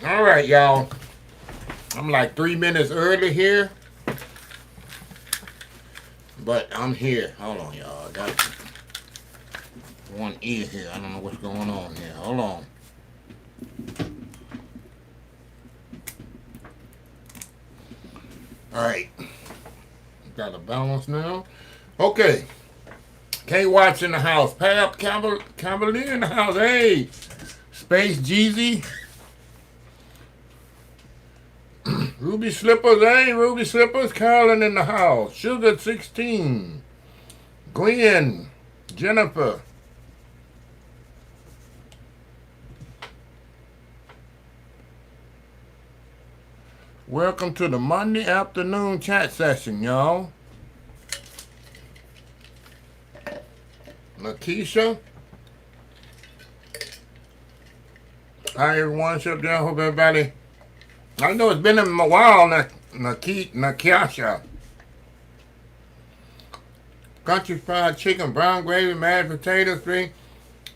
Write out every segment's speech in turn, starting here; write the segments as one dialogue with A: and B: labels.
A: All right, y'all. I'm like 3 minutes early here, but I'm here. Hold on, y'all. I got one ear here. I don't know what's going on here. Hold on. All right. Got a balance now. Okay. K Watts in the house. Pap Cavalier in the house. Hey. Space Jeezy. Ruby Slippers. Hey, Ruby Slippers. Carolyn in the house. Sugar 16. Glenn. Jennifer. Welcome to the Monday afternoon chat session, y'all. Lakeisha. Hi, everyone. Shut down. Hope everybody. I know it's been a while, Nakisha. Country fried chicken, brown gravy, mashed potatoes, thing.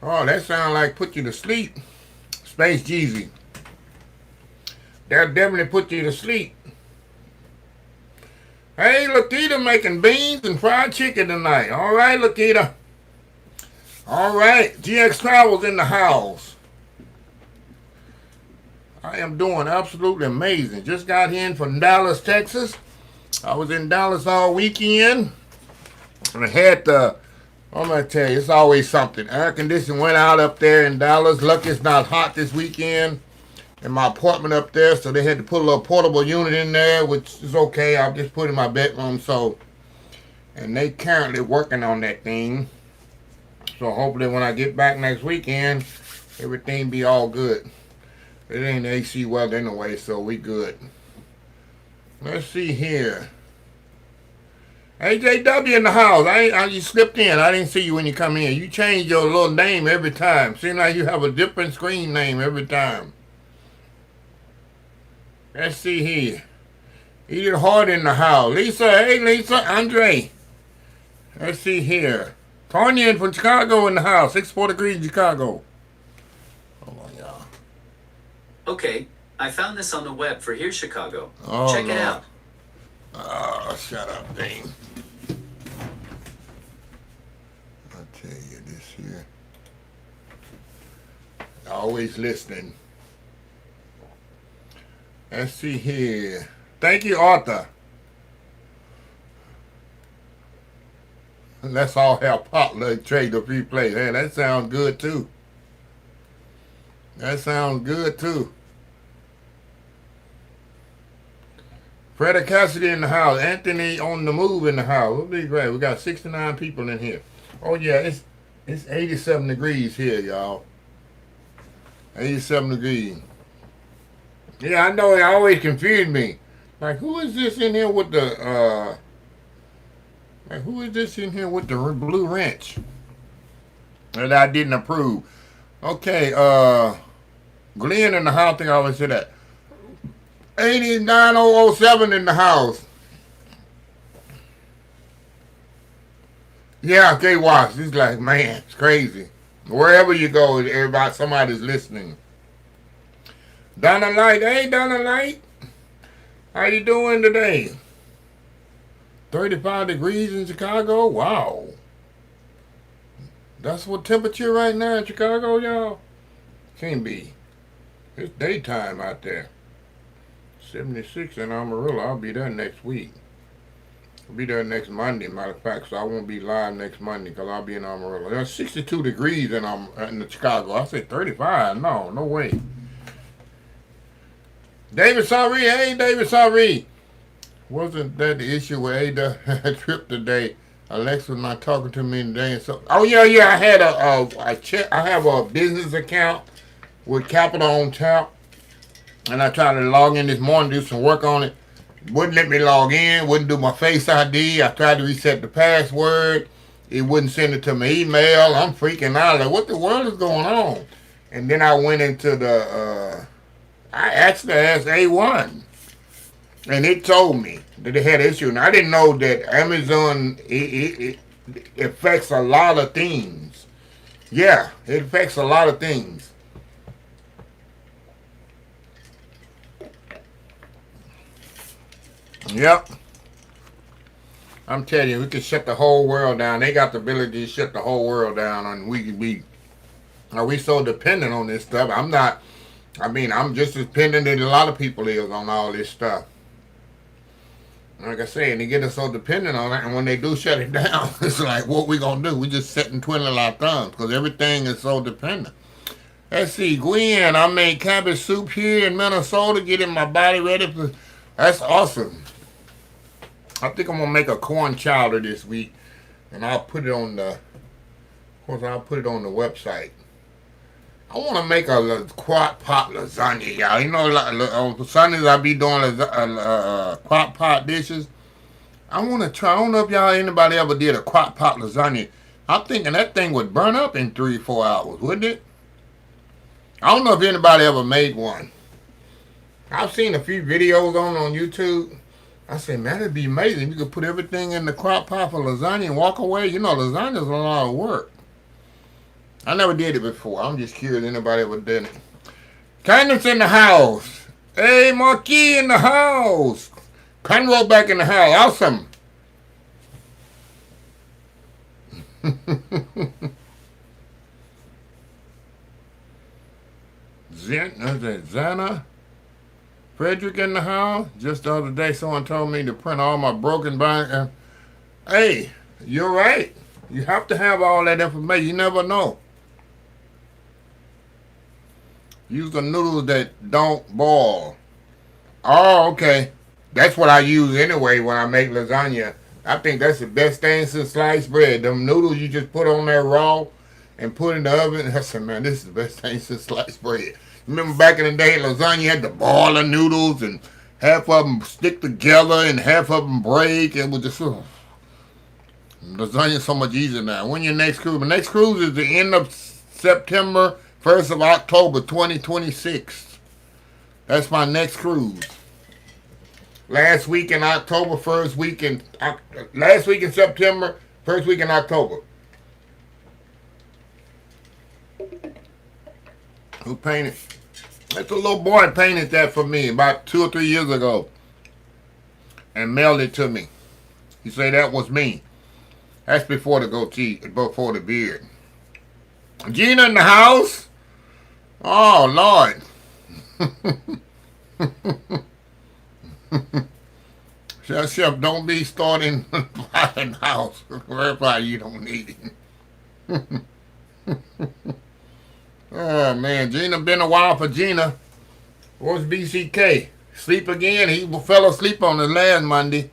A: Oh, that sounds like put you to sleep. Space Jeezy. That'll definitely put you to sleep. Hey, Lakita making beans and fried chicken tonight. All right, Lakita. All right, GX Travels in the house. I am doing absolutely amazing. Just got in from Dallas, Texas. I was in Dallas all weekend. And I had the, I'm going to tell you, it's always something. Air conditioning went out up there in Dallas. Lucky it's not hot this weekend in my apartment up there. So they had to put a little portable unit in there, which is okay. I'll just put it in my bedroom. So, and they currently working on that thing. So hopefully when I get back next weekend, everything be all good. It ain't AC weather anyway, so we good. Let's see here. AJW in the house. You slipped in. I didn't see you when you come in. You change your little name every time. Seems like you have a different screen name every time. Let's see here. Edith Hart in the house. Lisa, hey Lisa, Andre. Let's see here. Tanya from Chicago in the house. 64 degrees in Chicago. Hold on, y'all.
B: Okay, I found this on the web for here, Chicago.
A: Oh,
B: check it out.
A: Oh, shut up, Dane. I'll tell you this here. Always listening. Let's see here. Thank you, Arthur. Let's all have potluck trade the free play. Hey, that sounds good too. That sounds good too. Freddie Cassidy in the house. Anthony on the move in the house. It'll be great. We got 69 people in here. Oh yeah, it's 87 degrees here, y'all. 87 degrees. Yeah, I know it always confused me. Like, who is this in here with the who is this in here with the blue wrench that I didn't approve? Okay, Glenn in the house. I think I always said that. 89007 in the house. Yeah, okay, watch. It's like, man, it's crazy. Wherever you go, everybody, somebody's listening. Donna Light, hey Donna Light. How you doing today? 35 degrees in Chicago? Wow. That's what temperature right now in Chicago, y'all? Can't be. It's daytime out there. 76 in Amarillo. I'll be there next week. I'll be there next Monday, matter of fact, so I won't be live next Monday because I'll be in Amarillo. There's 62 degrees in Chicago. I said 35. No, no way. David Sorry, hey, David Sorry. Wasn't that the issue with Ada trip today? Alexa was not talking to me today, and so. Oh yeah, yeah. I had a check. I have a business account with Capital on tap, and I tried to log in this morning, do some work on it. Wouldn't let me log in. Wouldn't do my Face ID. I tried to reset the password. It wouldn't send it to my email. I'm freaking out. Like, what the world is going on? And then I went into the. I actually asked A1. And it told me that they had an issue. And I didn't know that Amazon, it affects a lot of things. Yeah, it affects a lot of things. Yep. I'm telling you, we could shut the whole world down. They got the ability to shut the whole world down, and are we so dependent on this stuff? I'm not. I mean, I'm just as dependent as a lot of people is on all this stuff. Like I say, and they get us so dependent on it, and when they do shut it down, it's like, what we gonna do? We just sit and twiddle our thumbs because everything is so dependent. Let's see, Gwen, I made cabbage soup here in Minnesota, getting my body ready for. That's awesome. I think I'm gonna make a corn chowder this week, and I'll put it on the. Of course, I'll put it on the website. I want to make a crock pot lasagna, y'all. You know, on Sundays I be doing crock pot dishes. I want to try. I don't know if anybody ever did a crock pot lasagna. I'm thinking that thing would burn up in 3-4 hours, wouldn't it? I don't know if anybody ever made one. I've seen a few videos on YouTube. I said, man, it'd be amazing. You could put everything in the crock pot for lasagna and walk away. You know, lasagna's a lot of work. I never did it before. I'm just curious if anybody ever did it. Candace in the house. Hey, Marquis in the house. Conroe back in the house. Awesome. Zana. Frederick in the house. Just the other day, someone told me to print all my broken bank. Hey, you're right. You have to have all that information. You never know. Use the noodles that don't boil. Oh, okay. That's what I use anyway when I make lasagna. I think that's the best thing since sliced bread. Them noodles you just put on there raw and put in the oven. I said, man, this is the best thing since sliced bread. Remember back in the day, lasagna had to boil the noodles and half of them stick together and half of them break. It was just, lasagna is so much easier now. When your next cruise? My next cruise is the end of September, 1st of October, 2026. That's my next cruise. Last week in October, last week in September, first week in October. Who painted? That's a little boy painted that for me about 2 or 3 years ago and mailed it to me. He said that was me. That's before the goatee, before the beard. Gina in the house? Oh, Lord. Chef, don't be starting buying house. Whereby you don't need it. Oh, man. Gina, been a while for Gina. Where's BCK? Sleep again? He fell asleep on the last Monday.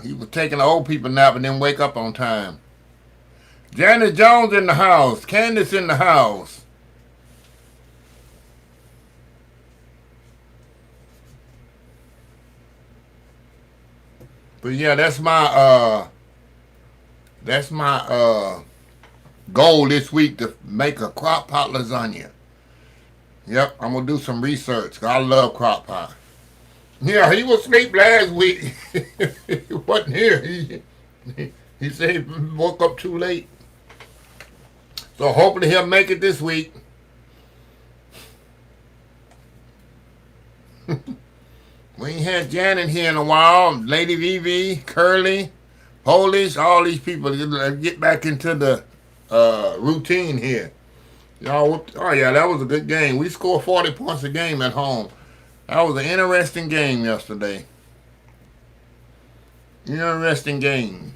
A: He was taking an old people nap and then wake up on time. Janet Jones in the house. Candace in the house. But yeah, that's my goal this week, to make a crock pot lasagna. Yep, I'm gonna do some research. I love crock pot. Yeah, he was asleep last week. He wasn't here. He said he woke up too late. So hopefully he'll make it this week. We ain't had Janet here in a while. Lady Vivi, Curly, Polish, all these people get back into the routine here. Y'all, oh yeah, that was a good game. We scored 40 points a game at home. That was an interesting game yesterday. Interesting game.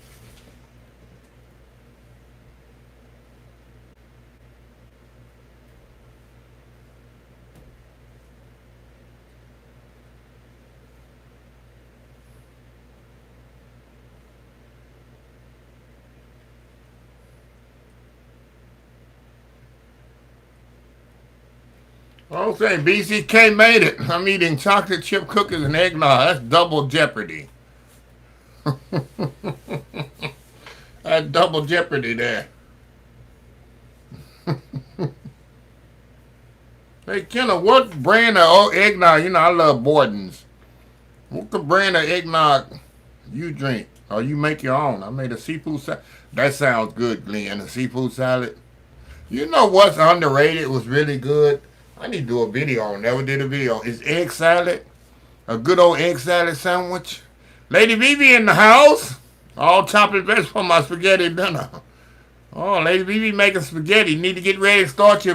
A: Okay, BCK made it. I'm eating chocolate chip cookies and eggnog. That's double jeopardy. That's double jeopardy there. Hey, Kenna, what brand of eggnog? You know, I love Borden's. What the brand of eggnog you drink? Or you make your own? I made a seafood salad. That sounds good, Glenn. A seafood salad. You know what's underrated? It was really good. I need to do a video on. Never did a video. Is egg salad. A good old egg salad sandwich. Lady BB in the house. All chopping vegetables for my spaghetti dinner. Oh, Lady BB making spaghetti. You need to get ready to start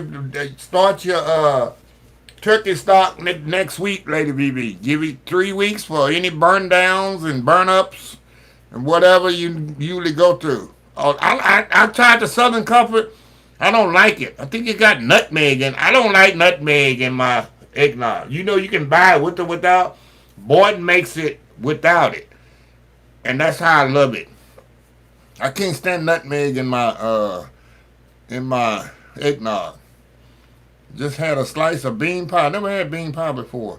A: your turkey stock next week, Lady BB. Give it 3 weeks for any burn downs and burn ups and whatever you usually go through. Oh, I tried the Southern Comfort. I don't like it. I think it got nutmeg in. I don't like nutmeg in my eggnog. You know you can buy it with or without. Boyd makes it without it, and that's how I love it. I can't stand nutmeg in my eggnog. Just had a slice of bean pie. I never had bean pie before.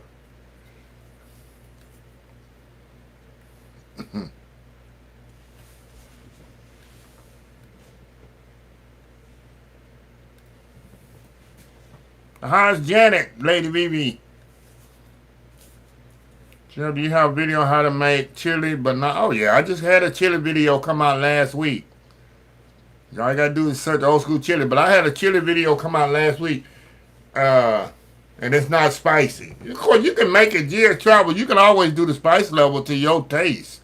A: How's Janet, Lady BB? Jill, do you have a video on how to make chili? But not. Oh yeah, I just had a chili video come out last week. All you gotta do is search old school chili. But I had a chili video come out last week. And it's not spicy. Of course, you can make it GS Travel. You can always do the spice level to your taste.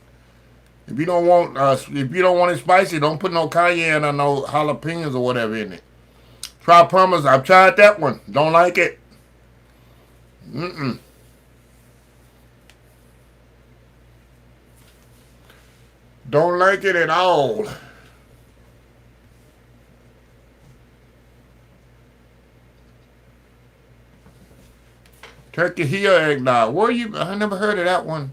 A: If you don't want it spicy, don't put no cayenne or no jalapenos or whatever in it. Try pumice. I've tried that one. Don't like it. Don't like it at all. Turkey Hill eggnog. Where you? I never heard of that one.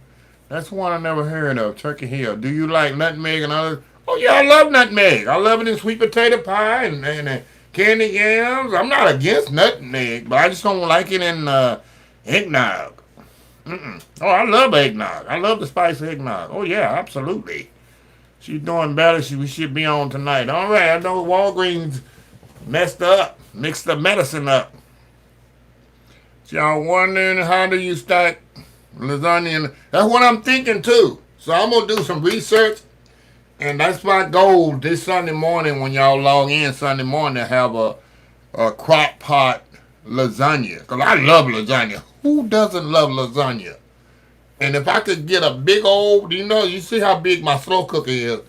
A: That's one I never heard of. Turkey Hill. Do you like nutmeg and others? Oh yeah, I love nutmeg. I love it in sweet potato pie and candy yams. I'm not against nutmeg, but I just don't like it in eggnog. Oh, I love eggnog. I love the spice eggnog. Oh yeah, absolutely. She's doing better. We should be on tonight. All right, I know Walgreens messed up, mixed the medicine up. So y'all wondering how do you stack lasagna? That's what I'm thinking too. So I'm gonna do some research, and that's my goal this Sunday morning when y'all log in Sunday morning to have a crock pot lasagna. Cause I love lasagna. Who doesn't love lasagna? And if I could get a big old, you see how big my slow cooker is,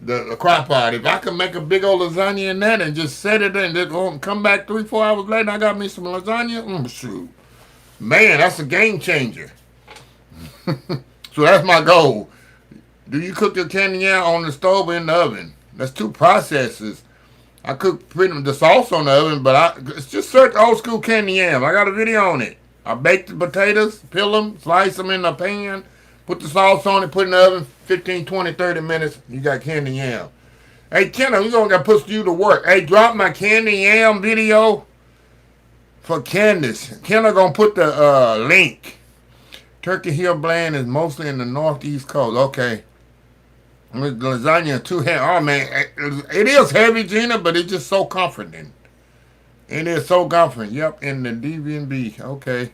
A: the crock pot. If I could make a big old lasagna in that and just set it in, just come back 3-4 hours later, and I got me some lasagna. Shoot, man, that's a game changer. So that's my goal. Do you cook your candy yam on the stove or in the oven? That's 2 processes. I cook the sauce on the oven, but it's just search old school candy yam. I got a video on it. I bake the potatoes, peel them, slice them in the pan, put the sauce on it, put it in the oven, 15, 20, 30 minutes, you got candy yam. Hey, Kenna, we gonna put you to work. Hey, drop my candy yam video for Candace. Kenna gonna put the link. Turkey Hill blend is mostly in the northeast coast. Okay. The lasagna too heavy. Oh, man, it is heavy, Gina, but it's just so comforting. It is so comforting. Yep, in the DV&B. Okay.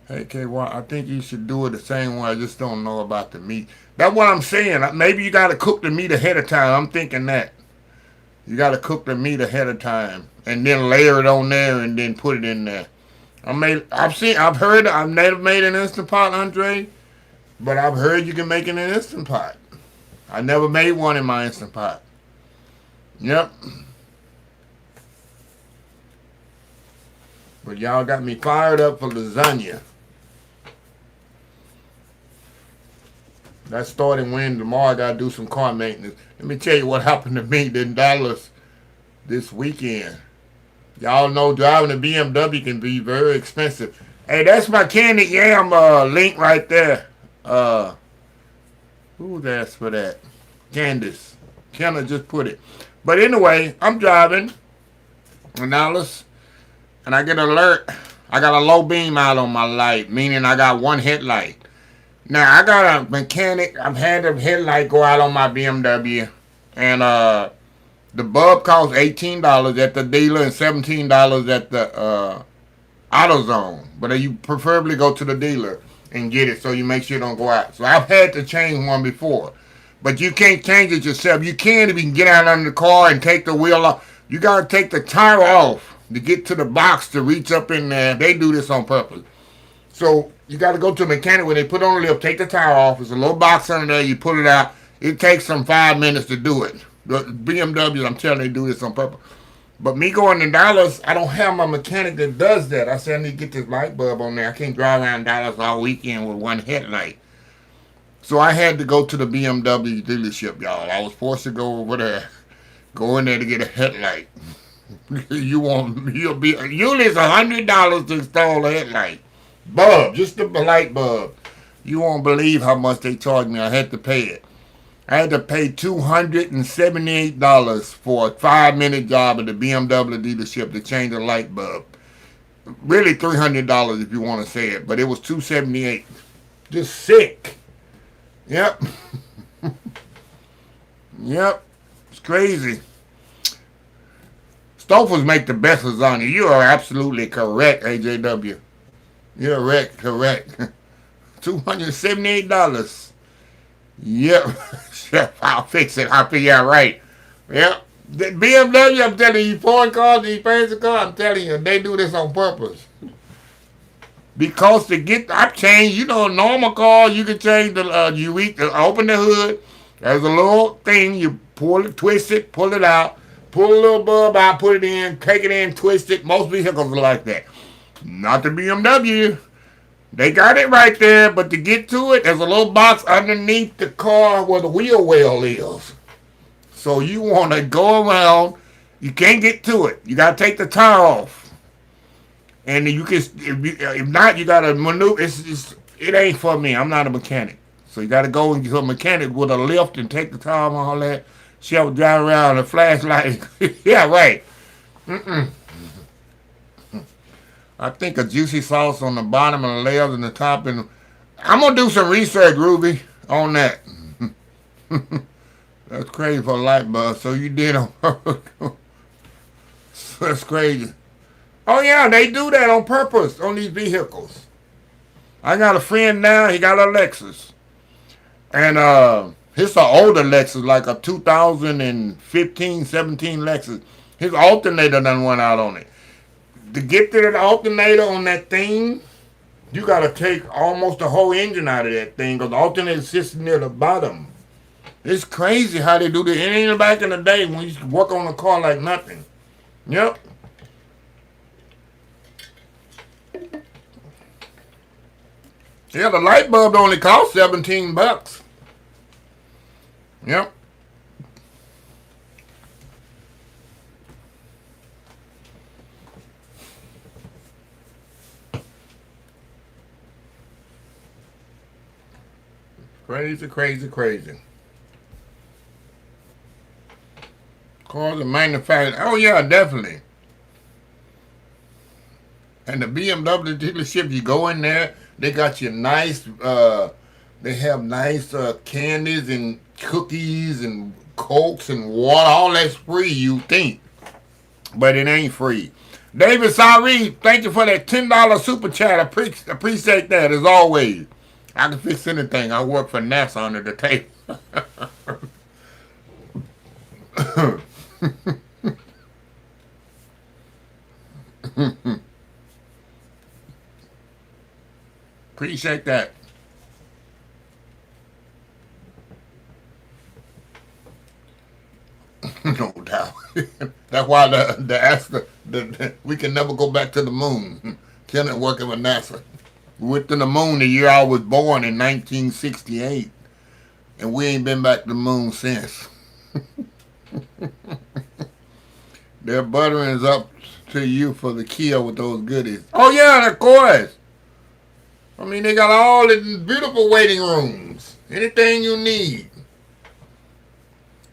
A: Hey, KY, I think you should do it the same way. I just don't know about the meat. That's what I'm saying. Maybe you got to cook the meat ahead of time. I'm thinking that. You got to cook the meat ahead of time. And then layer it on there and then put it in there. I've never made an Instant Pot, Andre. But I've heard you can make it in an Instant Pot. I never made one in my Instant Pot. Yep. But y'all got me fired up for lasagna. That's starting when tomorrow I gotta do some car maintenance. Let me tell you what happened to me in Dallas this weekend. Y'all know driving a BMW can be very expensive. Hey, that's my Candy Yam link right there. Who's asked for that? Candace. Kenna just put it. But anyway, I'm driving in Dallas and I get an alert. I got a low beam out on my light, meaning I got one headlight. Now I got a mechanic. I've had the headlight go out on my BMW, and the bulb costs $18 at the dealer and $17 at the AutoZone. But you preferably go to the dealer and get it so you make sure it don't go out. So I've had to change one before, but you can't change it yourself. You can if you can get out under the car and take the wheel off. You gotta take the tire off to get to the box to reach up in there. They do this on purpose. So you got to go to a mechanic where they put on the lift, take the tire off. There's a little box under there. You pull it out. It takes them 5 minutes to do it. The BMWs, I'm telling you, they do this on purpose. But me going to Dallas, I don't have my mechanic that does that. I said I need to get this light bulb on there. I can't drive around Dallas all weekend with one headlight. So I had to go to the BMW dealership, y'all. I was forced to go over there, go in there to get a headlight. Usually it's $100 to install a headlight. Bulb, just the light bulb. You won't believe how much they charged me. I had to pay it. I had to pay $278 for a 5-minute job at the BMW dealership to change a light bulb. Really $300 if you want to say it, but it was $278. Just sick. Yep. Yep. It's crazy. Stouffer's make the best lasagna. You are absolutely correct, AJW. You're correct. $278. Yep. Chef, I'll fix it. I'll figure out right. Yep. The BMW, I'm telling you, foreign cars, these fancy cars, I'm telling you, they do this on purpose. Because I've changed, a normal car, you can change open the hood. There's a little thing, you pull it, twist it, pull it out, pull a little bulb out, put it in, take it in, twist it. Most vehicles are like that. Not the BMW. They got it right there, but to get to it, there's a little box underneath the car where the wheel well is. So you want to go around. You can't get to it. You got to take the tire off. And you can, if not, you got to maneuver. It ain't for me. I'm not a mechanic. So you got to go and get a mechanic with a lift and take the tire off and all that. She'll drive around a flashlight. Yeah, right. I think a juicy sauce on the bottom and the layers and the top. And I'm going to do some research, Ruby, on that. That's crazy for a light bulb. So you did on purpose. That's crazy. Oh, yeah, they do that on purpose on these vehicles. I got a friend now. He got a Lexus. And it's an older Lexus, like a 2015, 17 Lexus. His alternator done went out on it. To get to the alternator on that thing, you got to take almost the whole engine out of that thing because the alternator sits near the bottom. It's crazy how they do this. It ain't back in the day when you used to work on a car like nothing. Yep. Yeah, the light bulb only cost $17. Yep. Crazy, crazy, crazy. Cars are manufactured. Oh, yeah, definitely. And the BMW dealership, you go in there, they got you nice, they have nice candies and cookies and Cokes and water. All that's free, you think. But it ain't free. David Sari, thank you for that $10 super chat. I appreciate that, as always. I can fix anything. I work for NASA under the table. Appreciate that. No doubt. That's why we can never go back to the moon. Kenneth working with NASA. We went to the moon the year I was born in 1968. and we ain't been back to the moon since. Their buttering is up to you for the kill with those goodies. Oh yeah, of course. I mean, they got all the beautiful waiting rooms. Anything you need.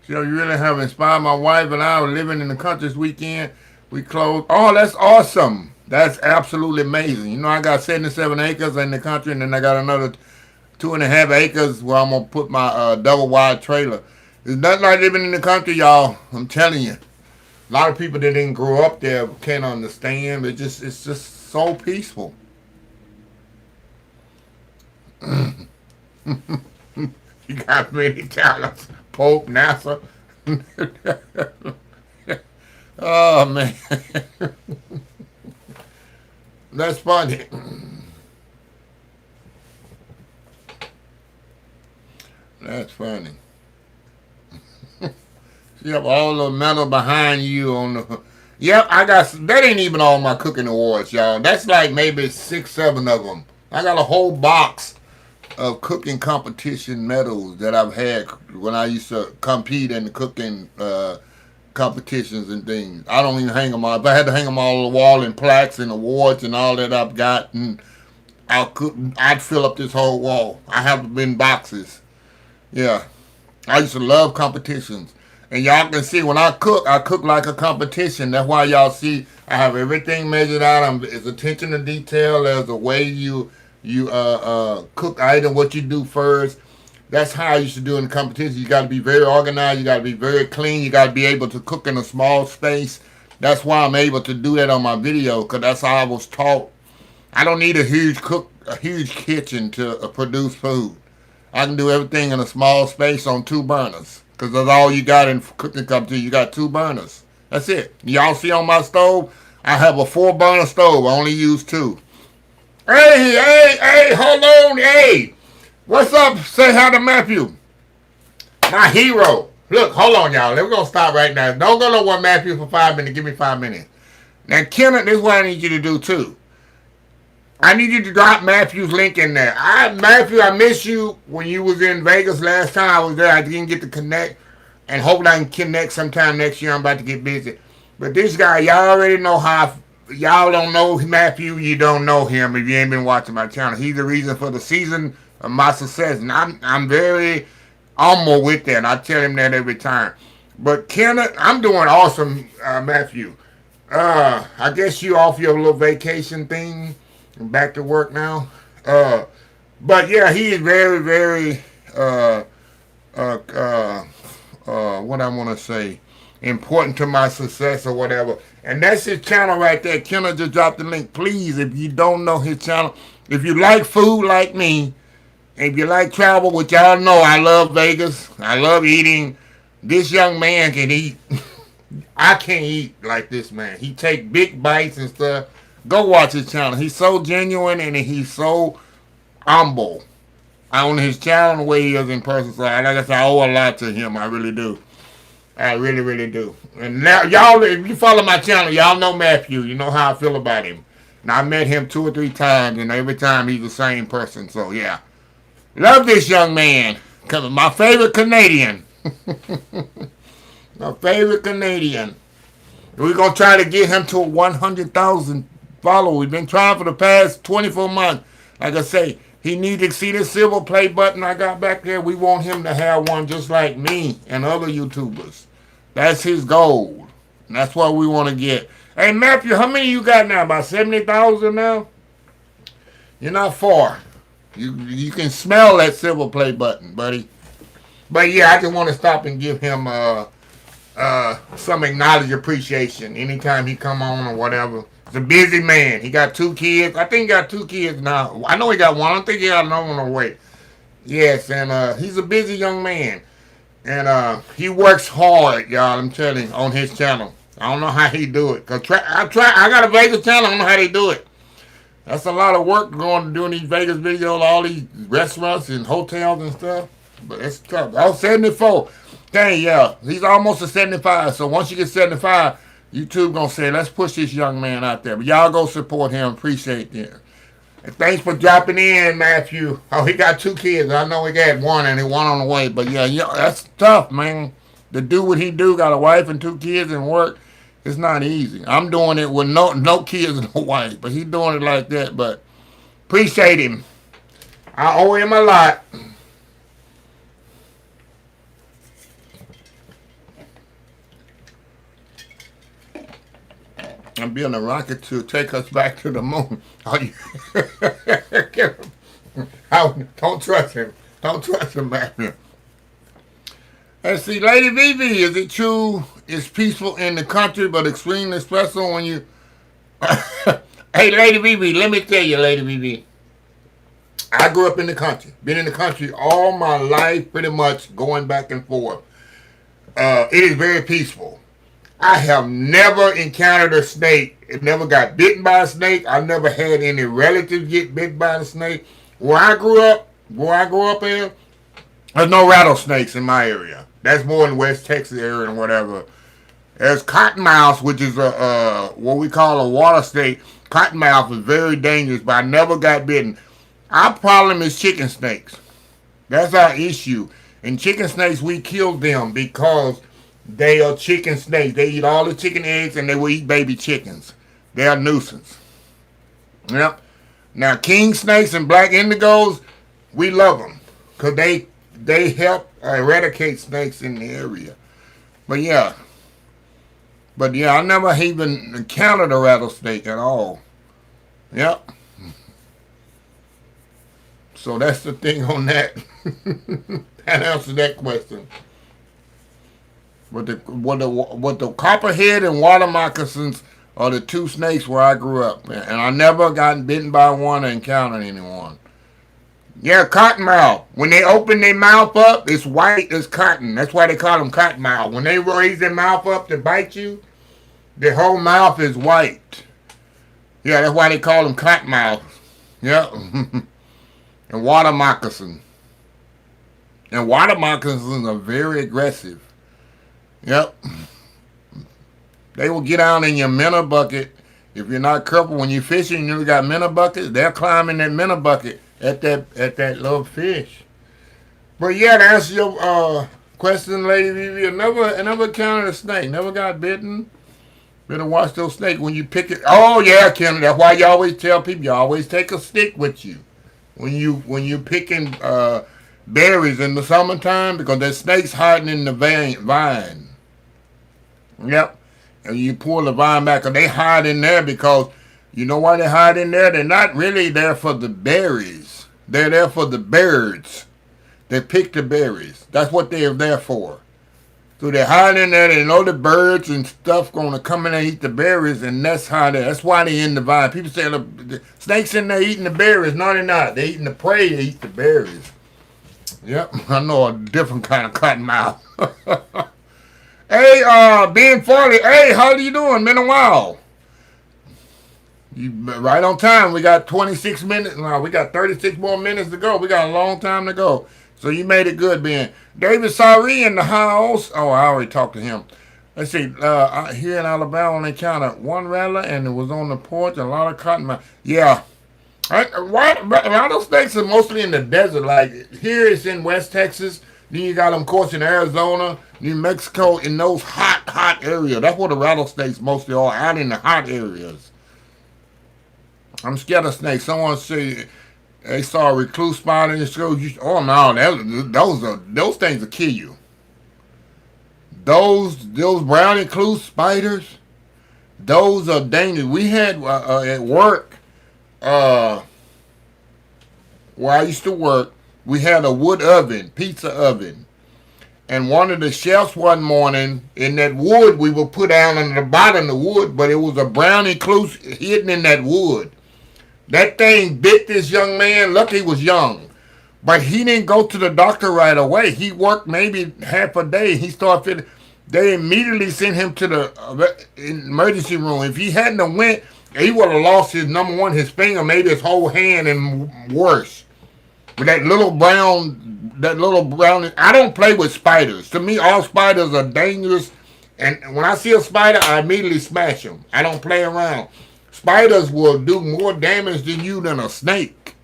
A: So you really have inspired my wife and I were living in the country this weekend. We closed. Oh, that's awesome. That's absolutely amazing. You know, I got 77 acres in the country, and then I got another 2.5 acres where I'm going to put my double wide trailer. There's nothing like living in the country, y'all. I'm telling you. A lot of people that didn't grow up there can't understand. It's just so peaceful. You got many talents. Pope, NASA. Oh, man. That's funny. That's funny. Yep, all the metal behind you on the... Yep, I got... That ain't even all my cooking awards, y'all. That's like maybe 6, 7 of them. I got a whole box of cooking competition medals that I've had when I used to compete in the cooking competitions and things. I don't even hang them all. If I had to hang them all on the wall in plaques and awards and all that I've gotten, I'd fill up this whole wall. I have them in boxes. Yeah. I used to love competitions. And y'all can see when I cook like a competition. That's why y'all see I have everything measured out. There's attention to detail. There's a way you cook item, what you do first. That's how I used to do in the competition. You got to be very organized. You got to be very clean. You got to be able to cook in a small space. That's why I'm able to do that on my video, because that's how I was taught. I don't need a huge kitchen to produce food. I can do everything in a small space on 2 burners, because that's all you got in cooking competition. You got 2 burners. That's it. Y'all see on my stove, I have a 4-burner stove. I only use 2. Hey, hold on, hey. What's up? Say hi to Matthew. My hero. Look, hold on, y'all. We're going to stop right now. Don't go nowhere, Matthew, for 5 minutes. Give me 5 minutes. Now, Kenneth, this is what I need you to do, too. I need you to drop Matthew's link in there. Matthew, I missed you when you was in Vegas last time I was there. I didn't get to connect. And hopefully I can connect sometime next year. I'm about to get busy. But this guy, y'all already know how... Y'all don't know Matthew. You don't know him if you ain't been watching my channel. He's the reason for the season of my success. And I'm very humble with that. I tell him that every time. But Kenneth, I'm doing awesome, Matthew. I guess you off your little vacation thing. Back to work now. But yeah, he is very, very, what I want to say, important to my success or whatever. And that's his channel right there. Kenneth just dropped the link. Please, if you don't know his channel, if you like food like me, if you like travel, which y'all know I love Vegas, I love eating. This young man can eat. I can't eat like this man. He take big bites and stuff. Go watch his channel. He's so genuine and he's so humble on his channel the way he is in person. So like I said, I owe a lot to him. I really do. I really, really do. And now, y'all, if you follow my channel, y'all know Matthew. You know how I feel about him. And I met him 2 or 3 times, and every time he's the same person. So, yeah. Love this young man. My favorite Canadian. My favorite Canadian. We're going to try to get him to 100,000 followers. We've been trying for the past 24 months. Like I say, he needs to see the silver play button I got back there. We want him to have one just like me and other YouTubers. That's his goal. And that's what we want to get. Hey, Matthew, how many you got now? About 70,000 now? You're not far. You can smell that silver play button, buddy. But yeah, I just want to stop and give him some acknowledged appreciation anytime he come on or whatever. He's a busy man. He got 2 kids. I think he got 2 kids now. I know he got 1. I don't think he got another one on the way. Yes, and he's a busy young man. And he works hard, y'all, I'm telling you, on his channel. I don't know how he do it. Cause I got a Vegas channel. I don't know how they do it. That's a lot of work doing these Vegas videos, all these restaurants and hotels and stuff. But it's tough. I was 74. Dang, yeah. He's almost a 75. So once you get 75, YouTube gonna say, let's push this young man out there. But y'all go support him. Appreciate him. And thanks for dropping in, Matthew. Oh, he got 2 kids. I know he got one and he one on the way. But yeah, that's tough, man. To do what he do, got a wife and 2 kids and work, it's not easy. I'm doing it with no kids and no wife, but he doing it like that. But appreciate him. I owe him a lot. I'm building a rocket to take us back to the moon. Don't trust him. Don't trust him back here. Let's see, Lady VV, is it true it's peaceful in the country but extremely stressful when you... Hey, Lady VV, let me tell you, Lady VV. I grew up in the country. Been in the country all my life, pretty much going back and forth. It is very peaceful. I have never encountered a snake. Never got bitten by a snake. I never had any relatives get bitten by a snake. Where I grew up in, there's no rattlesnakes in my area. That's more in West Texas area and whatever. There's cottonmouths, which is what we call a water snake. Cottonmouth is very dangerous, but I never got bitten. Our problem is chicken snakes. That's our issue. And chicken snakes, we kill them because they are chicken snakes. They eat all the chicken eggs and they will eat baby chickens. They're a nuisance. Yep. Now, king snakes and black indigos, we love them because they help eradicate snakes in the area. But yeah, I never even encountered a rattlesnake at all. Yep. So that's the thing on that. That answers that question. But the copperhead and water moccasins are the 2 snakes where I grew up. And I never gotten bitten by one or encountered anyone. Yeah, cottonmouth. When they open their mouth up, it's white as cotton. That's why they call them cottonmouth. When they raise their mouth up to bite you, their whole mouth is white. Yeah, that's why they call them cottonmouth. Yeah. And water moccasin. And water moccasins are very aggressive. Yep. They will get down in your minnow bucket. If you're not careful when you're fishing, you got minnow buckets, they'll climb in that minnow bucket at that little fish. But yeah, to answer your question, Lady Vivi, I never encountered a snake. Never got bitten. Better watch those snakes when you pick it. Oh yeah, Kenny, that's why you always tell people you always take a stick with you when you picking berries in the summertime, because there's snakes hiding in the vine. Yep. And you pull the vine back, and they hide in there because, you know why they hide in there? They're not really there for the berries. They're there for the birds. They pick the berries. That's what they're there for. So they hide in there. They know the birds and stuff going to come in and eat the berries, and that's why they're in the vine. People say the snakes in there eating the berries. No, they're not. They're eating the prey. They eat the berries. Yep, I know a different kind of cottonmouth. Hey, Ben Farley. Hey, how you doing? Been a while. You right on time. We got 26 minutes now. We got 36 more minutes to go. We got a long time to go. So you made it good, Ben. David Sari in the house. Oh, I already talked to him. Let's see. Here in Alabama, they counted 1 rattler, and it was on the porch. A lot of cottonmouth. Yeah. Rattlesnakes are mostly in the desert. Like here, it's in West Texas. Then you got them, of course, in Arizona, New Mexico, in those hot areas. That's where the rattlesnakes mostly are, out in the hot areas. I'm scared of snakes. Someone say they saw a recluse spider in the school. Oh no, those things will kill you. Those brown recluse spiders, those are dangerous. We had at work, where I used to work, we had a wood oven, pizza oven. And one of the chefs one morning, in that wood, we would put down on the bottom of the wood, but it was a brown recluse hidden in that wood. That thing bit this young man. Lucky he was young. But he didn't go to the doctor right away. He worked maybe half a day. He started feeling... They immediately sent him to the emergency room. If he hadn't have went, he would have lost his, number one, his finger, maybe his whole hand, and worse. With that little brown, I don't play with spiders. To me, all spiders are dangerous. And when I see a spider, I immediately smash them. I don't play around. spiders will do more damage than you than a snake.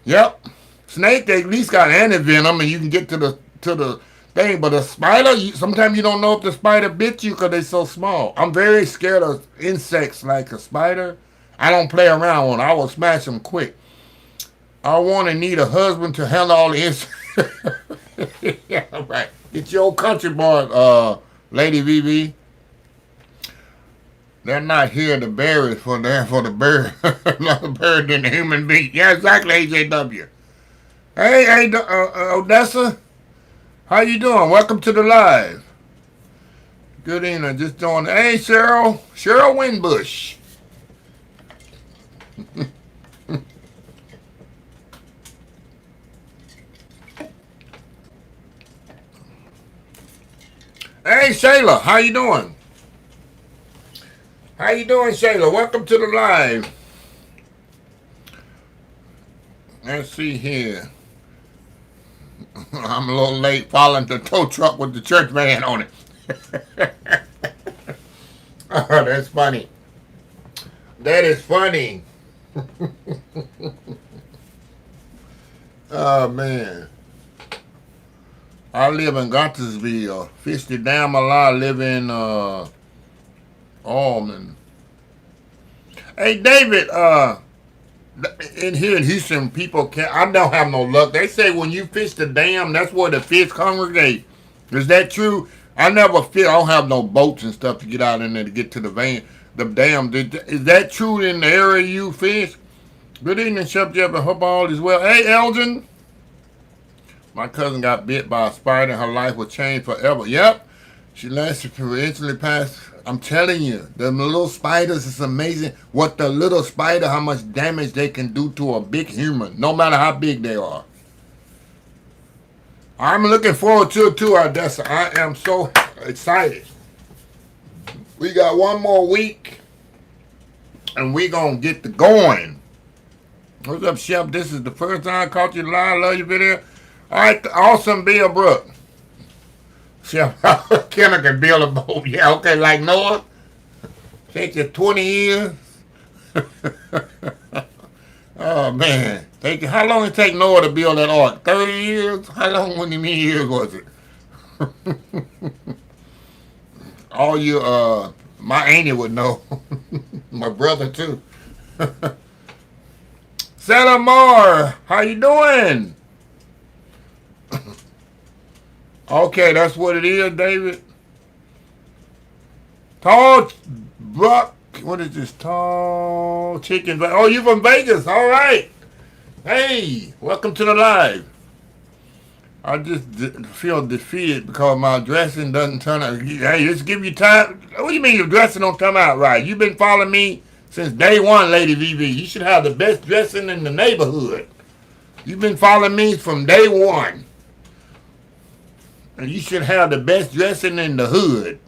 A: Yep. Snake, they at least got antivenom and you can get to the thing. But a spider, sometimes you don't know if the spider bit you because they're so small. I'm very scared of insects like a spider. I don't play around with them. I will smash them quick. I want to need a husband to handle all the insects. Yeah, right. Get your old country boy, Lady VV. They're not here to bury for the bird. Not the bird than the human being. Yeah, exactly, AJW. Hey, Odessa. How you doing? Welcome to the live. Good evening. Just doing. Hey, Cheryl Winbush. Hey, Shayla. How you doing? How you doing, Shayla? Welcome to the live. Let's see here. I'm a little late following the tow truck with the church van on it. Oh, that's funny. That is funny. Oh, man. I live in Guntersville. Fish the Dam a lot. I live in Allman. Hey, David, in here in Houston, people can't. I don't have no luck. They say when you fish the dam, that's where the fish congregate. Is that true? I never fish. I don't have no boats and stuff to get out in there to get to the dam. Is that true in the area you fish? Good evening, Chef Jeff, and hope all is well. Hey, Elgin. My cousin got bit by a spider and her life will change forever. Yep. She lasted eventually passed. I'm telling you, the little spiders, it's amazing what the little spider, how much damage they can do to a big human, no matter how big they are. I'm looking forward to it too, Odessa. I am so excited. We got one more week, and we going to get to going. What's up, Chef? This is the first time I caught you live. Love your video. All right, awesome, Bill Brook. Chef, Kenner can build a boat. Yeah, okay, like Noah. Take you 20 years. Oh, man. How long it take Noah to build that ark? 30 years? How many years was it? All you, my auntie would know. My brother, too. Santa Mar, how you doing? Okay, that's what it is, David. Tall Buck. What is this? Tall Chicken. Oh, you from Vegas. All right. Hey, welcome to the live. I just feel defeated because my dressing doesn't turn out. Hey, just give you time. What do you mean your dressing don't come out right? You've been following me since day one, Lady VV. You should have the best dressing in the neighborhood. You've been following me from day one. And you should have the best dressing in the hood.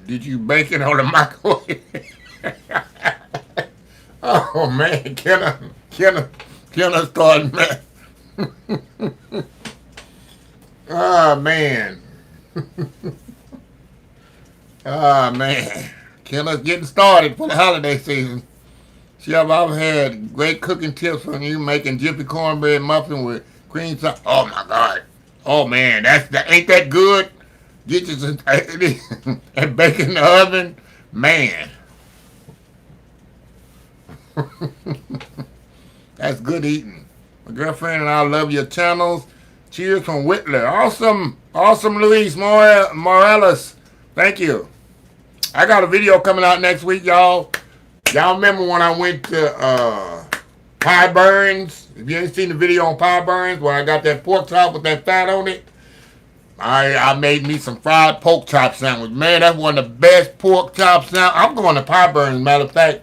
A: Did you bake it on the microwave? Oh man, Kenna started mad. Oh man. Oh man. Kenna's getting started for the holiday season. Chef, I've had great cooking tips from you making jiffy cornbread muffin with cream sauce. Oh my God. Oh man, ain't that good? Get you some and bake in the oven. Man. That's good eating. My girlfriend and I love your channels. Cheers from Whitler. Awesome Luis Morales. Thank you. I got a video coming out next week, y'all. Y'all remember when I went to Pie Burns? If you ain't seen the video on Pie Burns where I got that pork chop with that fat on it, I made me some fried pork chop sandwich. Man, that's one of the best pork chop sandwiches. I'm going to Pie Burns, matter of fact,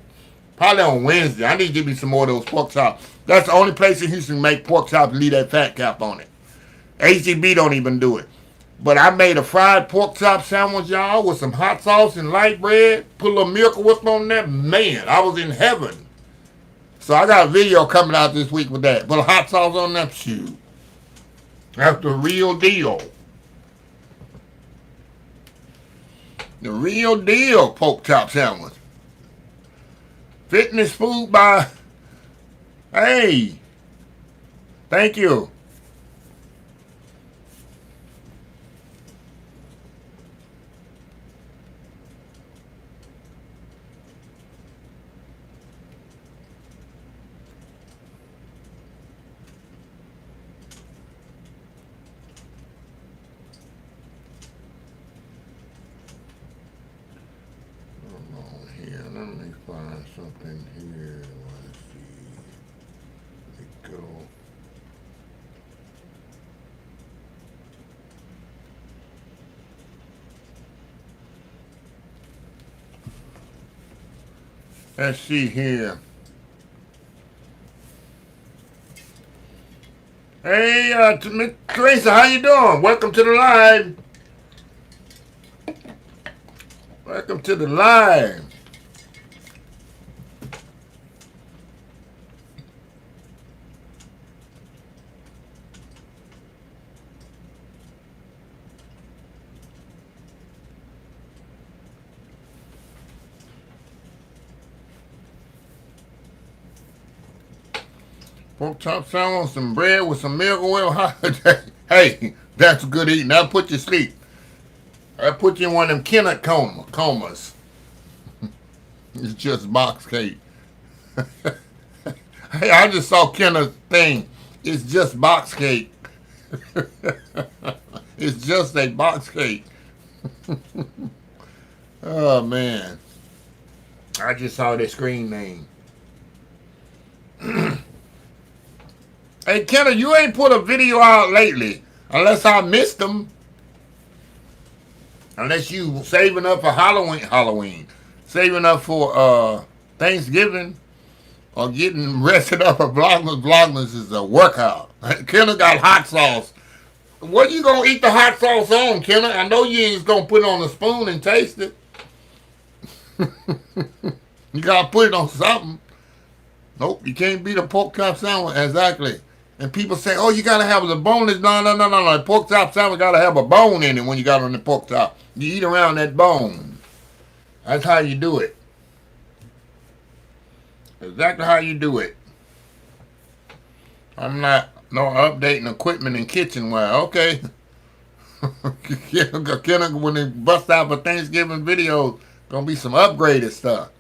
A: probably on Wednesday. I need to give me some more of those pork chops. That's the only place in Houston make pork chops and leave that fat cap on it. HEB don't even do it. But I made a fried pork chop sandwich, y'all, with some hot sauce and light bread. Put a little Miracle Whip on that. Man, I was in heaven. So I got a video coming out this week with that. Put a hot sauce on that. Shoot. That's the real deal. The real deal pork chop sandwich. Fitness food by... Hey. Thank you. Let me find something here. Let's see. Let me go. Let's see here. Hey, Miss Teresa, how you doing? Welcome to the live. Welcome to the live. Pork chop sandwich, some bread with some Miracle Whip. Hey, that's good eating. That'll put you to sleep. That'll put you in one of them Kenneth comas. It's just box cake. Hey, I just saw Kenneth's thing. It's just box cake. It's just a box cake. Oh, man. I just saw that screen name. Hey, Kenneth, you ain't put a video out lately. Unless I missed them. Unless you saving up for Halloween. Saving up for Thanksgiving. Or getting rested up for Vlogmas. Vlogmas is a workout. Kenneth got hot sauce. What you gonna eat the hot sauce on, Kenneth? I know you ain't gonna put it on a spoon and taste it. You gotta put it on something. Nope, you can't beat a pork chop sandwich. Exactly. And people say, oh, you gotta have the boneless. No. The pork chop sandwich gotta have a bone in it when you got it on the pork chop. You eat around that bone. That's how you do it. Exactly how you do it. I'm not updating equipment and kitchenware. Okay. Kenneth, when they bust out for Thanksgiving videos, gonna be some upgraded stuff.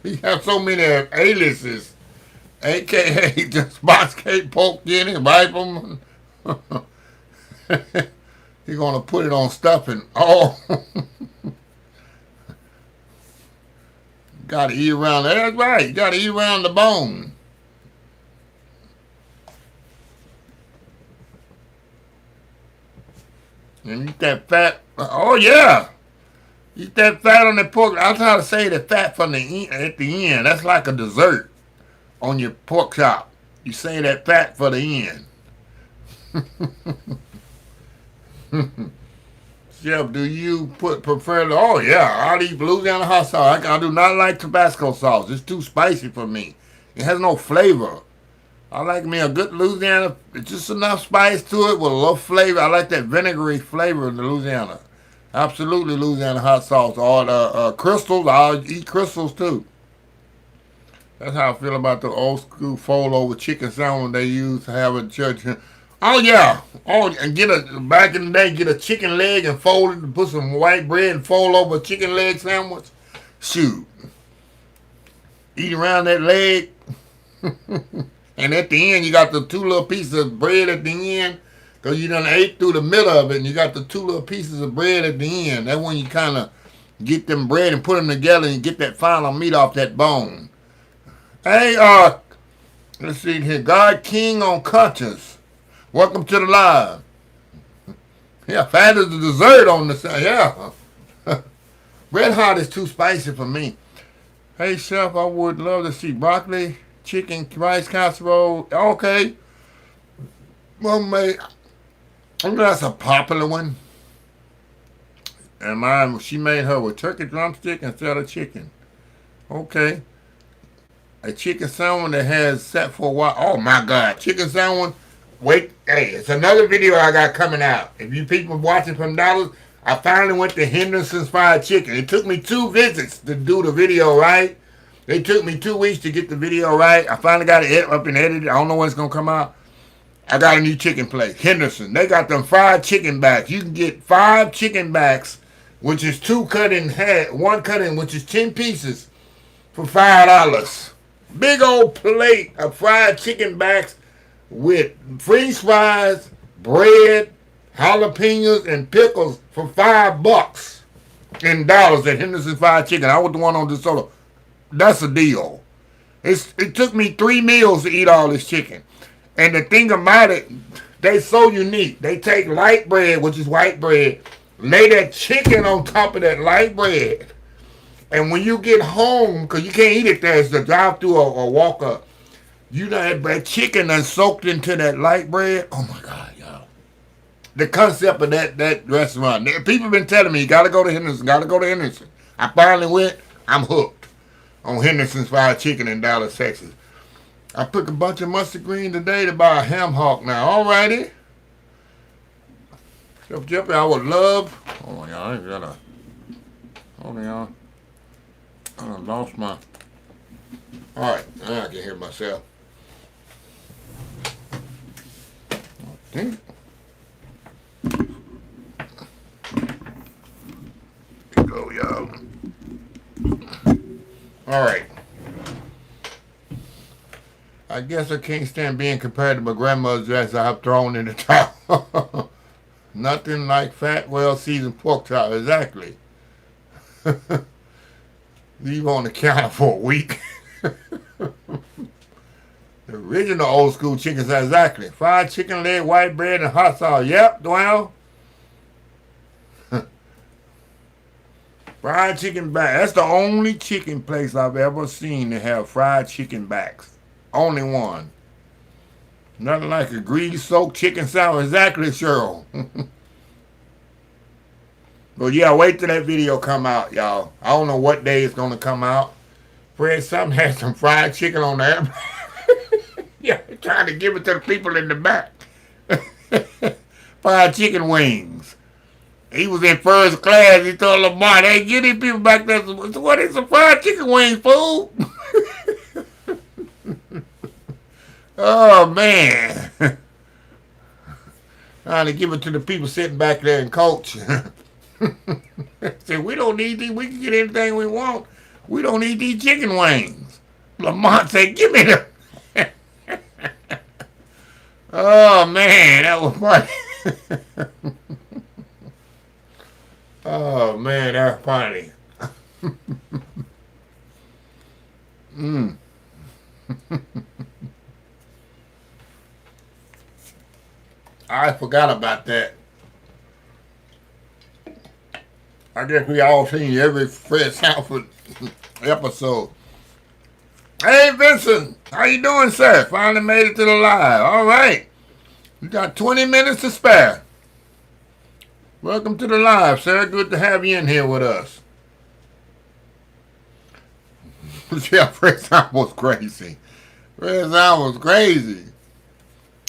A: He have so many aliases, aka just box cake, pork Jenny, rifleman. He's gonna put it on stuffing. Oh, gotta eat around. That's right. You gotta eat around the bone. And eat that fat. Oh yeah. Eat that fat on the pork. I try to say the fat from at the end. That's like a dessert on your pork chop. You say that fat for the end. Chef, do you prefer the? Oh yeah, I'll eat Louisiana hot sauce. I do not like Tabasco sauce. It's too spicy for me. It has no flavor. I like me a good Louisiana. It's just enough spice to it with a little flavor. I like that vinegary flavor of the Louisiana. Absolutely Louisiana hot sauce. Or the crystals. I'll eat crystals too. That's how I feel about the old school fold over chicken sandwich they used to have at church. Oh yeah. Oh, and back in the day, get a chicken leg and fold it and put some white bread and fold over a chicken leg sandwich. Shoot. Eat around that leg. And at the end, you got the two little pieces of bread at the end. Because you done ate through the middle of it, and you got the two little pieces of bread at the end. That's when you kind of get them bread and put them together and get that final meat off that bone. Hey, let's see here. God King on Conscience. Welcome to the live. Yeah, fat is the dessert on the side. Yeah. Red hot is too spicy for me. Hey, Chef, I would love to see broccoli, chicken, rice casserole. Okay. Mom made, I know that's a popular one. And mine, she made her with turkey drumstick instead of chicken. Okay. A chicken sandwich that has set for a while. Oh my God. Chicken sandwich. Wait. Hey, it's another video I got coming out. If you people watching from Dallas, I finally went to Henderson's Fried Chicken. It took me 2 visits to do the video right. It took me 2 weeks to get the video right. I finally got it up and edited. I don't know when it's going to come out. I got a new chicken place. Henderson. They got them fried chicken backs. You can get 5 chicken backs, which is 2 cut in half, 1 cut in, which is 10 pieces for $5. Big old plate of fried chicken backs with French fries, bread, jalapenos, and pickles for $5 in dollars at Henderson Fried Chicken. I was the one on DeSoto. That's a deal. It took me 3 meals to eat all this chicken. And the thing about it, they so unique. They take light bread, which is white bread, lay that chicken on top of that light bread. And when you get home, because you can't eat it there, it's the drive-through or walk up, you know that chicken that's soaked into that light bread. Oh my God, y'all. The concept of that restaurant. People been telling me, you got to go to Henderson, got to go to Henderson. I finally went. I'm hooked on Henderson's Fried Chicken in Dallas, Texas. I took a bunch of mustard green today to buy a ham hock now. Alrighty. Chef Jeffy, I would love. Oh, y'all, I ain't got a. Hold on, y'all. I done lost my. Alright, now I can hear myself. Dang it. There you go, y'all. Alright. I guess I can't stand being compared to my grandmother's dress I've thrown in the towel. Nothing like fat, well-seasoned pork chop. Exactly. Leave on the counter for a week. The original old school chicken sandwich. Exactly. Fried chicken leg, white bread, and hot sauce. Yep, Dwayne. Fried chicken back. That's the only chicken place I've ever seen to have fried chicken backs. Only one. Nothing like a grease-soaked chicken sandwich. Exactly, Cheryl. But yeah, wait till that video come out, y'all. I don't know what day it's going to come out. Fred, something had some fried chicken on there. Yeah, trying to give it to the people in the back. Fried chicken wings. He was in first class. He told Lamar, hey, get these people back there. What is some fried chicken wings, fool? Oh, man. Trying to give it to the people sitting back there and coach. Said, we don't need these. We can get anything we want. We don't need these chicken wings. Lamont said, give me them. Oh, man, that was funny. Oh, man, that's funny. I forgot about that. I guess we all seen every Fred Sanford episode. Hey, Vincent, how you doing, sir? Finally made it to the live. All right. You got 20 minutes to spare. Welcome to the live, sir. Good to have you in here with us. Yeah, Fred Sanford was crazy. Fred Sanford was crazy.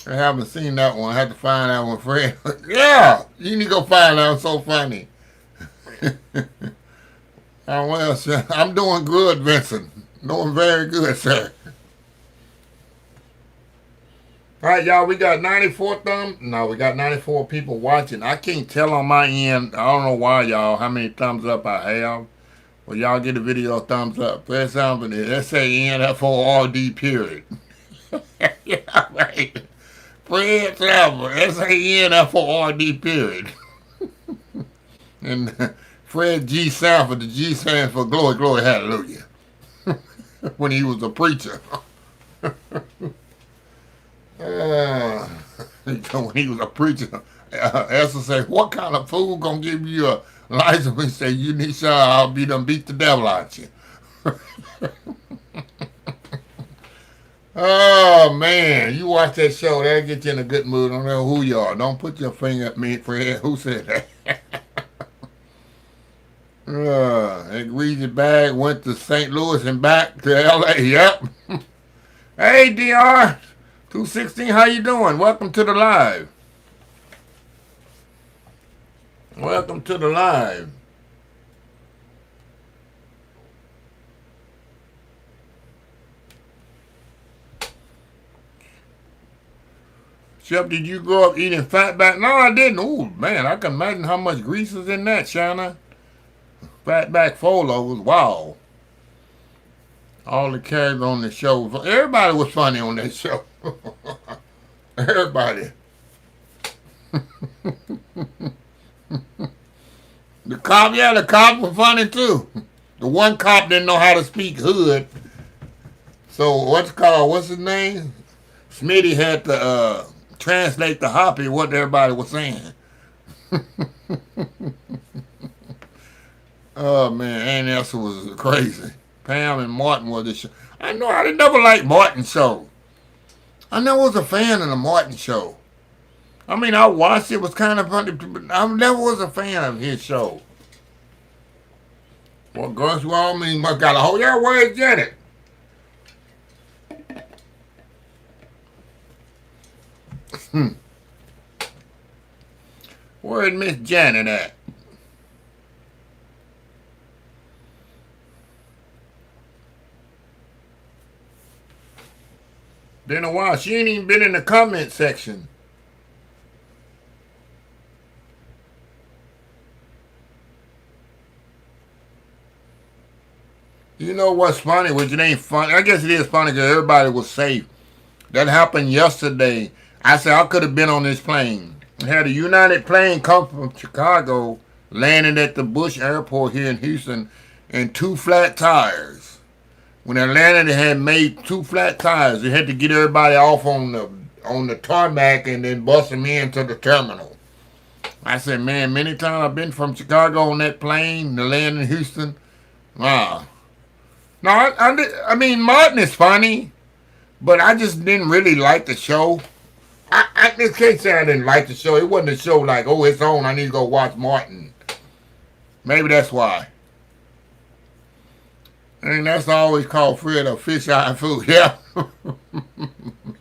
A: I haven't seen that one. I have to find that one, Fred. Yeah, you need to go find that one. So funny. Oh, well, sir. I'm doing good, Vincent. Doing very good, sir. All right, y'all, we got 94 thumbs. No, we got 94 people watching. I can't tell on my end. I don't know why, y'all, how many thumbs up I have. Well, y'all get the video thumbs up. Fred Sanford is SANFORD, period. Yeah, right. Fred Sanford, SANFORD, period. And Fred G. Sanford, the G stands for glory, glory, hallelujah. When he was a preacher. When he was a preacher, Esther said, what kind of fool gonna give you a license? He said, you need sure I'll be done beat the devil out you. Oh man, you watch that show, that'll get you in a good mood. I don't know who you are. Don't put your finger at me, Fred. Who said that? That greasy bag went to St. Louis and back to LA. Yep. Hey DR 216, how you doing? Welcome to the live. Welcome to the live. Chef, did you grow up eating fatback? No, I didn't. Ooh, man, I can imagine how much grease is in that, Shanna. Fatback Folos, wow. All the characters on the show. Everybody was funny on that show. Everybody. The cop was funny too. The one cop didn't know how to speak hood. So what's his name? Smitty had to translate the hoppy what everybody was saying. Oh man, Aunt Elsa was crazy. Pam and Martin was the show. I know I didn't never like Martin's show. I never was a fan of the Martin show. I mean, I watched it, was kind of funny, but I never was a fan of his show. Well, girls, well, I mean, must got a whole, yeah, where's Janet? Where's Miss Janet at? Been a while. She ain't even been in the comment section. You know what's funny, which it ain't funny. I guess it is funny because everybody was safe. That happened yesterday. I said I could have been on this plane. I had a United plane come from Chicago, landing at the Bush Airport here in Houston, and 2 flat tires. When they landed, they had made 2 flat tires. They had to get everybody off on the tarmac and then bust them into the terminal. I said, man, many times I've been from Chicago on that plane to land in Houston. Wow. No, I mean, Martin is funny, but I just didn't really like the show. I just can't say I didn't like the show. It wasn't a show like, oh, it's on, I need to go watch Martin. Maybe that's why. And that's always called Fred a fish eye food. Yeah.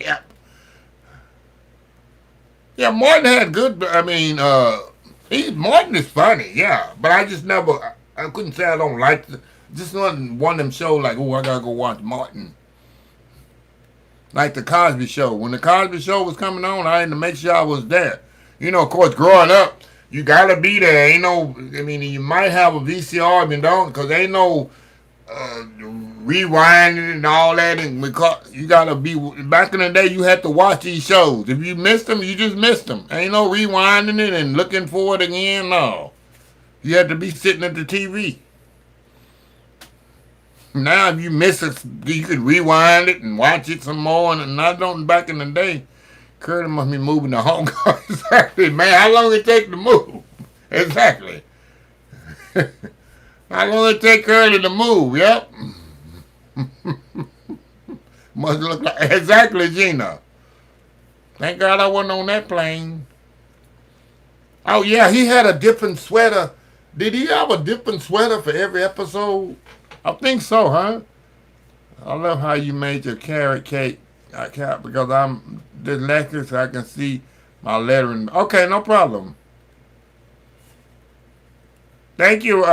A: Yep. Yeah, Martin had good, I mean, Martin is funny, yeah. But I just never, I couldn't say I don't like the, just wasn't one of them shows like, oh, I gotta go watch Martin. Like the Cosby Show. When the Cosby Show was coming on, I had to make sure I was there. You know, of course, growing up, you gotta be there. Ain't no, I mean, you might have a VCR, but don't, because ain't no rewinding and all that. And because you gotta be, back in the day, you had to watch these shows. If you missed them, you just missed them. Ain't no rewinding it and looking for it again. No. You had to be sitting at the TV. Now, if you miss it, you could rewind it and watch it some more. And I don't, back in the day, Curtis must be moving to Hong Kong. Exactly, man. How long it take to move? Exactly. How long it take Curtis to move? Yep. Must look like, exactly, Gina. Thank God I wasn't on that plane. Oh, yeah, he had a different sweater. Did he have a different sweater for every episode? I think so, huh? I love how you made your carrot cake. I can't, because I'm dyslexic, so I can see my lettering. Okay, no problem. Thank you,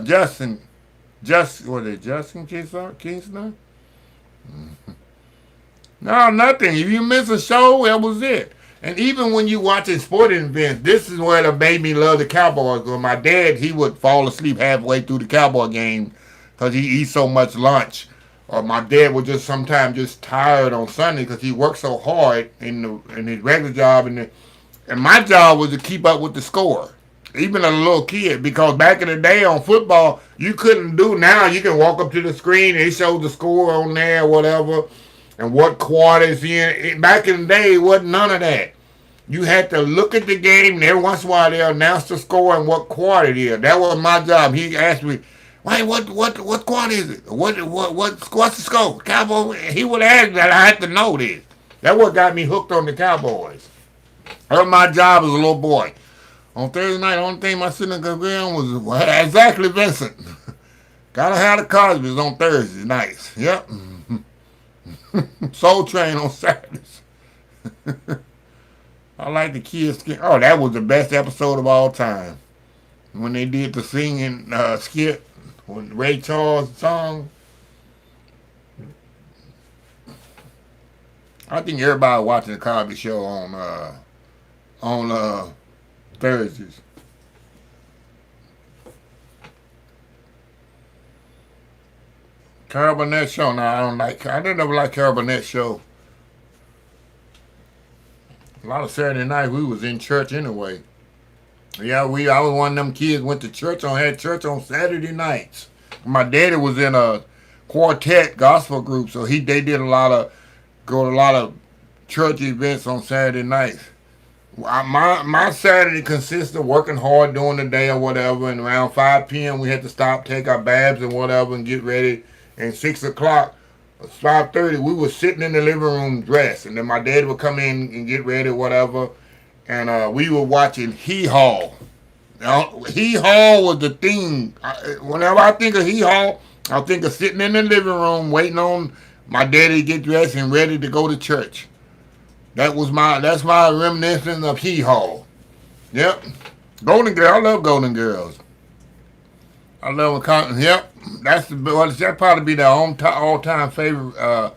A: Justin. Was it Justin Kingston? No, nothing. If you miss a show, that was it. And even when you watching sporting events, this is where it made me love the Cowboys. Because my dad, he would fall asleep halfway through the Cowboy game because he eats so much lunch. Or my dad was just sometimes just tired on Sunday because he worked so hard in his regular job. And my job was to keep up with the score. Even a little kid, because back in the day on football, you couldn't do, now you can walk up to the screen and it shows the score on there or whatever, and what quarter it's in. Back in the day, it wasn't none of that. You had to look at the game, and every once in a while they'll announce the score and what quarter it is. That was my job. He asked me, Wait, what squad is it? What's the score? Cowboy. He would ask that. I had to know this. That what got me hooked on the Cowboys. That was my job as a little boy. On Thursday night, the only thing my sitting ground was exactly Vincent. Gotta have the Cosby's on Thursday nights. Yep. Soul Train on Saturdays. I like the kids. Oh, that was the best episode of all time. When they did the singing skit with Ray Charles song. I think everybody watching the Cosby Show on Thursdays. Carol Burnett Show. Now I didn't ever like Carol Burnett Show. A lot of Saturday night we was in church anyway. Yeah, I was one of them kids went to church had church on Saturday nights. My daddy was in a quartet gospel group, so they did go to a lot of church events on Saturday nights. My Saturday consists of working hard during the day or whatever, and around 5 p.m. we had to stop, take our baths and whatever, and get ready. And 6 o'clock, 5:30, we were sitting in the living room dressed, and then my dad would come in and get ready, whatever, and we were watching Hee Haw. Hee Haw was the thing. Whenever I think of Hee Haw, I think of sitting in the living room waiting on my daddy to get dressed and ready to go to church. That's my reminiscence of Hee Haw. Yep. Golden Girl. I love Golden Girls. I love them. Yep. That probably be their all-time favorite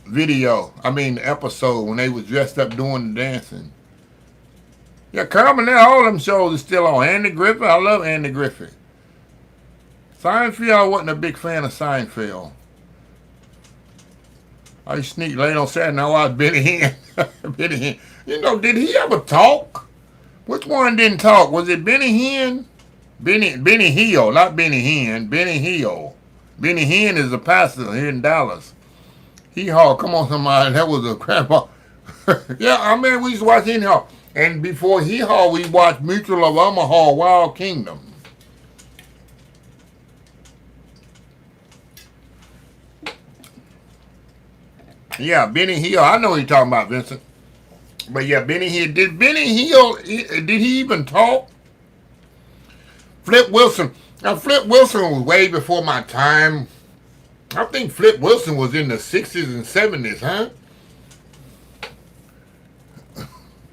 A: video. I mean episode when they was dressed up doing the dancing. Yeah, Carmen, all them shows are still on. Andy Griffith. I love Andy Griffith. Seinfeld, I wasn't a big fan of Seinfeld. I used to sneak late on Saturday night. I watched Benny Hinn. Benny Hinn. You know, did he ever talk? Which one didn't talk? Was it Benny Hinn? Benny Hill, not Benny Hinn. Benny Hill. Benny Hinn is a pastor here in Dallas. Hee Haw, come on somebody, that was a grandpa. Yeah, I mean we used to watch Hee Haw. And before Hee Haw, we watched Mutual of Omaha, Wild Kingdom. Yeah, Benny Hill. I know what you're talking about, Vincent. But yeah, Benny Hill. Did Benny Hill, did he even talk? Flip Wilson. Now, Flip Wilson was way before my time. I think Flip Wilson was in the 60s and 70s, huh?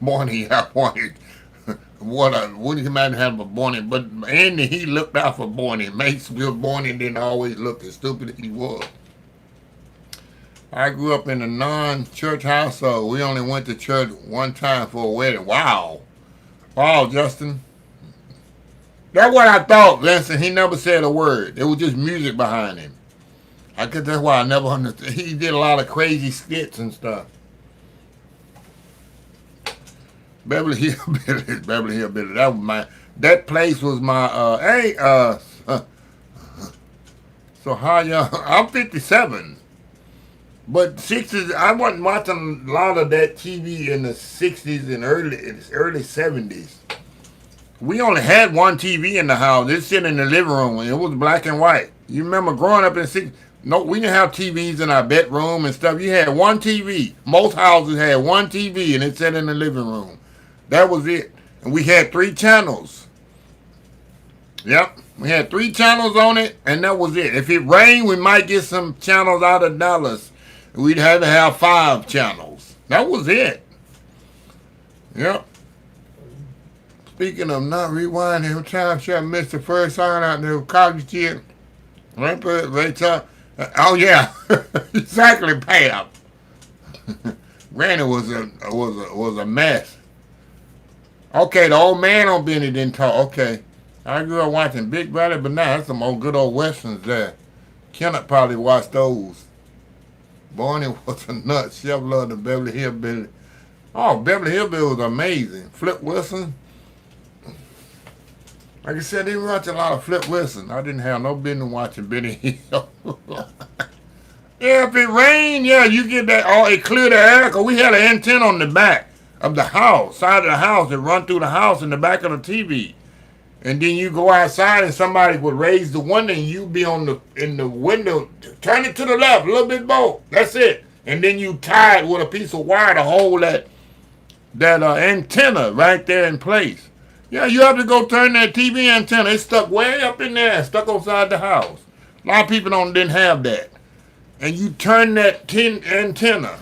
A: Barney, wouldn't you imagine having a Barney? But Andy, he looked out for Barney. Makes good Barney didn't always look as stupid as he was. I grew up in a non-church household. We only went to church one time for a wedding. Wow. Wow, Justin. That's what I thought, Vincent. He never said a word. It was just music behind him. That's why I never understood. He did a lot of crazy skits and stuff. Beverly Hillbillies. Beverly Hillbillies. That place was my, so how y'all, I'm 57. But 60s, I wasn't watching a lot of that TV in the 60s and early 70s. We only had one TV in the house. It sitting in the living room. It was black and white. You remember growing up in the 60s? No, we didn't have TVs in our bedroom and stuff. You had one TV. Most houses had one TV and it sat in the living room. That was it. And we had 3 channels. Yep. We had 3 channels on it and that was it. If it rained, we might get some channels out of Dallas. We'd have to have 5 channels. That was it. Yep. Speaking of not rewinding, every time I missed the first sign out there, college kid. Oh yeah, exactly, Pam. Granny was a mess. Okay, the old man on Benny didn't talk. Okay, I grew up watching Big Brother, but now that's some old good old westerns there. Kenneth probably watched those. Barney was a nut. Chef loved the Beverly Hillbillies. Oh, Beverly Hillbillies was amazing. Flip Wilson. Like I said, I didn't watch a lot of Flip Wilson. I didn't have no business watching Benny Hill. Yeah, if it rained, yeah, you get that. Oh, it cleared the air, because we had an antenna on the back of the house, side of the house, that run through the house in the back of the TV. And then you go outside and somebody would raise the window and you be in the window, turn it to the left, a little bit more. That's it. And then you tie it with a piece of wire to hold that antenna right there in place. Yeah, you have to go turn that TV antenna. It's stuck way up in there, stuck outside the house. A lot of people didn't have that. And you turn that tin antenna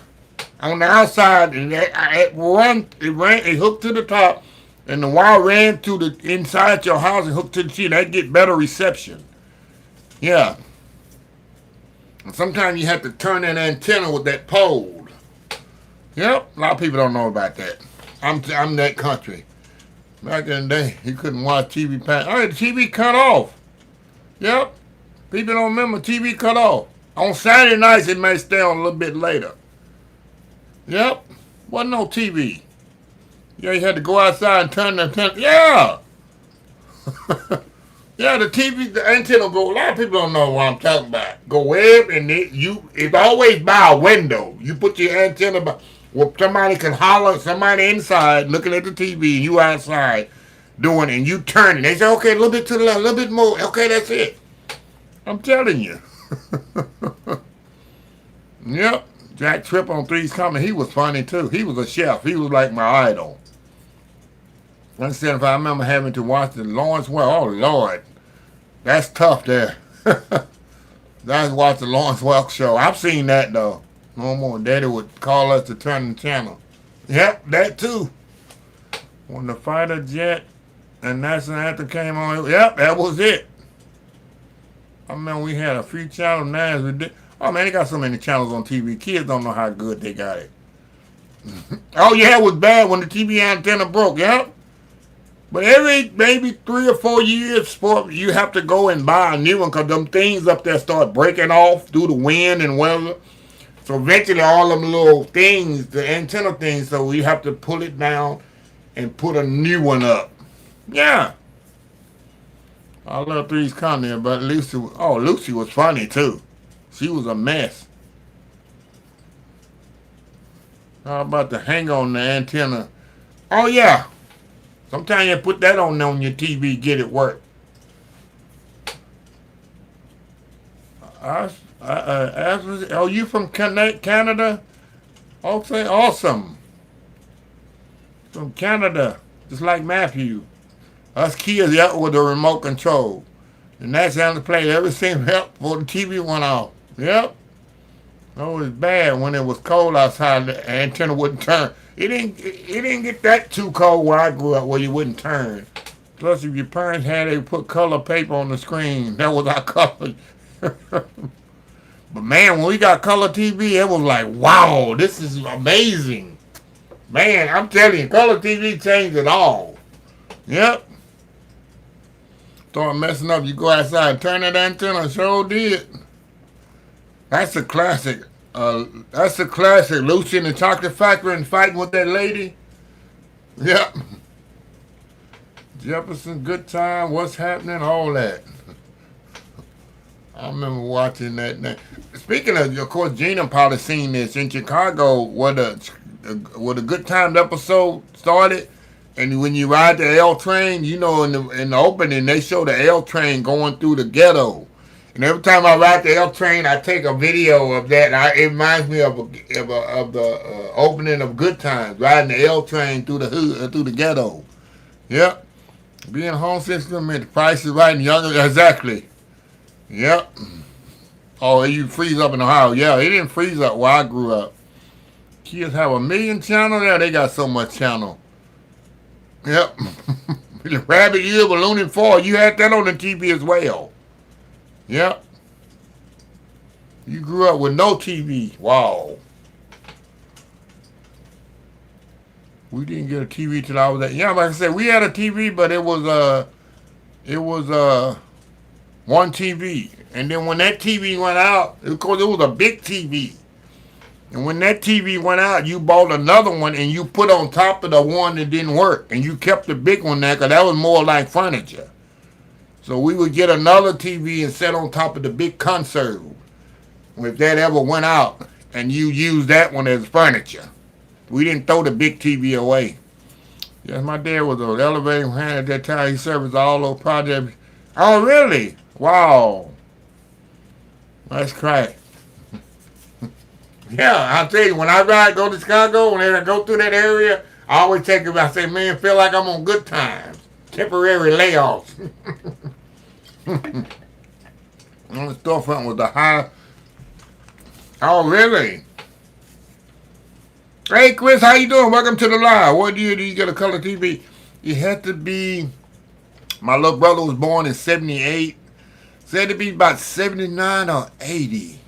A: on the outside, and it hooked to the top, and the wire ran to the inside your house and hooked to the TV. That get better reception. Yeah. And sometimes you have to turn that antenna with that pole. Yep, a lot of people don't know about that. I'm that country. Back in the day, you couldn't watch TV past. Oh, the TV cut off. Yep. People don't remember TV cut off. On Saturday nights, it may stay on a little bit later. Yep. Wasn't no TV. Yeah, you had to go outside and turn the antenna. Yeah. Yeah, the TV, the antenna go. A lot of people don't know what I'm talking about. Go way up, and it's always by a window. You put your antenna by. Well, somebody can holler, somebody inside looking at the TV, and you outside doing it, and you turn it. They say, okay, a little bit to the left, a little bit more. Okay, that's it. I'm telling you. Yep. Jack Tripp on Three's Coming. He was funny, too. He was a chef. He was like my idol. I said, if I remember having to watch the Lawrence Welk, oh, Lord. That's tough there. That's watch the Lawrence Welk show. I've seen that, though. No more. Daddy would call us to turn the channel. Yep, that too. When the fighter jet and national anthem came on, yep, that was it. I remember we had a few channels now. Oh man, they got so many channels on TV. Kids don't know how good they got it. Oh yeah, it was bad when the TV antenna broke. Yep. But every maybe 3 or 4 years, you have to go and buy a new one because them things up there start breaking off through the wind and weather. So eventually all them little things, the antenna things, so we have to pull it down and put a new one up. Yeah. I love Three's Coming, but Lucy was funny too. She was a mess. How about the hang on the antenna? Oh yeah. Sometimes you put that on your TV, get it work. Oh, you from Canada? Okay, awesome. From Canada, just like Matthew. Us kids out with the remote control. And that's how to play every single help before the TV went off. Yep. Oh, it was bad when it was cold outside. The antenna wouldn't turn. It didn't get that too cold where I grew up where you wouldn't turn. Plus, if your parents they put color paper on the screen. That was our color. But man, when we got color TV, it was like, wow, this is amazing. Man, I'm telling you, color TV changed it all. Yep. Start messing up, you go outside and turn that antenna. Sure did. That's a classic. That's a classic. Lucy in the Chocolate Factory and fighting with that lady. Yep. Jefferson, Good Time, What's Happening, all that. I remember watching that. Speaking of course, Gina probably seen this in Chicago where the Good Times episode started. And when you ride the L train, you know, in the opening, they show the L train going through the ghetto. And every time I ride the L train, I take a video of that. It reminds me of the opening of Good Times, riding the L train through the ghetto. Yep. Being homesick, the price is right and younger. Exactly. Yep. Oh, you freeze up in Ohio. Yeah, it didn't freeze up where I grew up. Kids have 1 million channels there. They got so much channel. Yep. Rabbit Ear, Balloon and Fall. You had that on the TV as well. Yep. You grew up with no TV. Wow. We didn't get a TV till I was at. Yeah, like I said, we had a TV, but it was one TV. And then when that TV went out, of course it was a big TV. And when that TV went out, you bought another one and you put on top of the one that didn't work. And you kept the big one there because that was more like furniture. So we would get another TV and set on top of the big console. If that ever went out and you used that one as furniture. We didn't throw the big TV away. Yes, my dad was an elevator hand at that time. He serviced all those projects. Oh, really? Wow. That's crack. Yeah, I'll tell you, when I go to Chicago, when I go through that area, I always take it. I say, man, feel like I'm on good times. Temporary layoffs. On the storefront was the high. Oh, really? Hey, Chris, how you doing? Welcome to the live. What year do you get a color TV? You had to be. My little brother was born in '78. Said to be about 79 or 80.